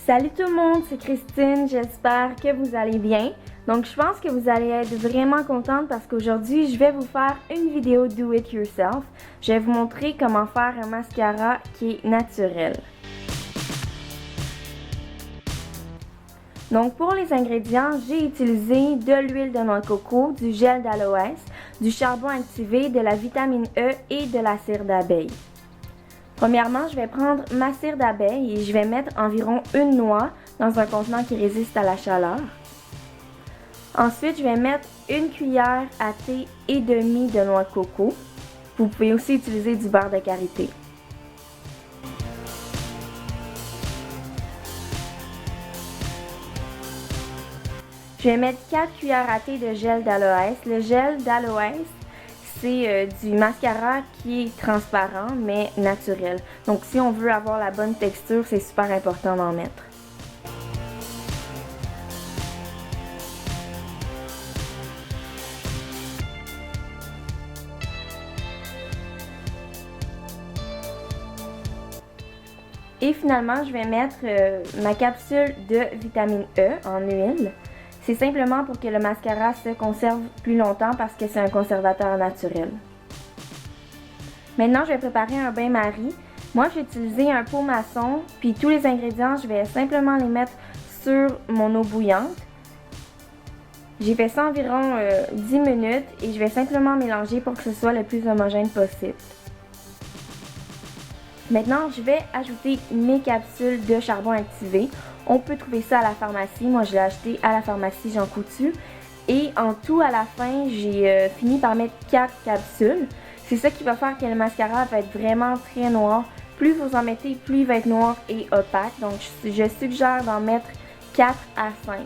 Salut tout le monde, c'est Christine, j'espère que vous allez bien. Donc je pense que vous allez être vraiment contente parce qu'aujourd'hui je vais vous faire une vidéo do it yourself. Je vais vous montrer comment faire un mascara qui est naturel. Donc pour les ingrédients, j'ai utilisé de l'huile de noix de coco, du gel d'aloès, du charbon activé, de la vitamine E et de la cire d'abeille. Premièrement, je vais prendre ma cire d'abeille et je vais mettre environ une noix dans un contenant qui résiste à la chaleur. Ensuite, je vais mettre une cuillère à thé et demie de noix de coco. Vous pouvez aussi utiliser du beurre de karité. Je vais mettre 4 cuillères à thé de gel d'aloès. Le gel d'aloès, c'est du mascara qui est transparent mais naturel. Donc si on veut avoir la bonne texture, c'est super important d'en mettre. Et finalement, je vais mettre ma capsule de vitamine E en huile. C'est simplement pour que le mascara se conserve plus longtemps parce que c'est un conservateur naturel. Maintenant, je vais préparer un bain-marie. Moi, j'ai utilisé un pot maçon, puis tous les ingrédients, je vais simplement les mettre sur mon eau bouillante. J'ai fait ça environ 10 minutes et je vais simplement mélanger pour que ce soit le plus homogène possible. Maintenant, je vais ajouter mes capsules de charbon activé. On peut trouver ça à la pharmacie. Moi, je l'ai acheté à la pharmacie Jean Coutu. Et en tout, à la fin, j'ai fini par mettre 4 capsules. C'est ça qui va faire que le mascara va être vraiment très noir. Plus vous en mettez, plus il va être noir et opaque. Donc, je suggère d'en mettre 4 à 5.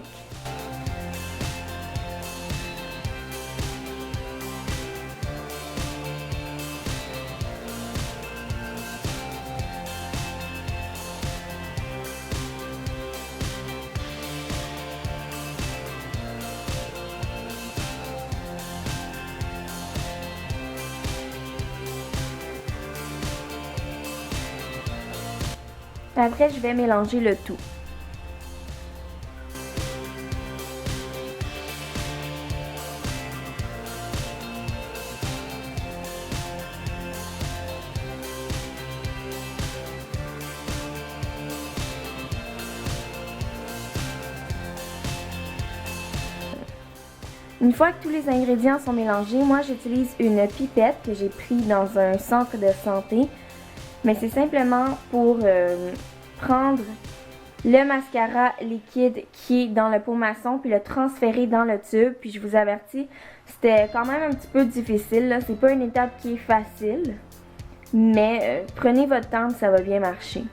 Après, je vais mélanger le tout. Une fois que tous les ingrédients sont mélangés, moi j'utilise une pipette que j'ai prise dans un centre de santé. Mais c'est simplement pour prendre le mascara liquide qui est dans le pot maçon puis le transférer dans le tube. Puis je vous avertis, c'était quand même un petit peu difficile, là. C'est pas une étape qui est facile, mais prenez votre temps, ça va bien marcher.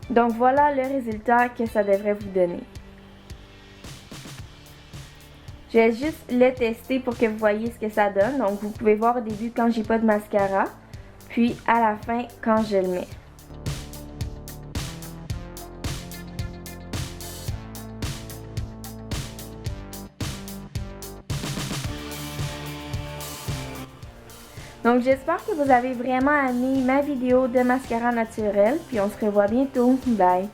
Donc voilà le résultat que ça devrait vous donner. Je vais juste le tester pour que vous voyez ce que ça donne. Donc vous pouvez voir au début quand j'ai pas de mascara, puis à la fin quand je le mets. Donc j'espère que vous avez vraiment aimé ma vidéo de mascara naturel, puis on se revoit bientôt. Bye!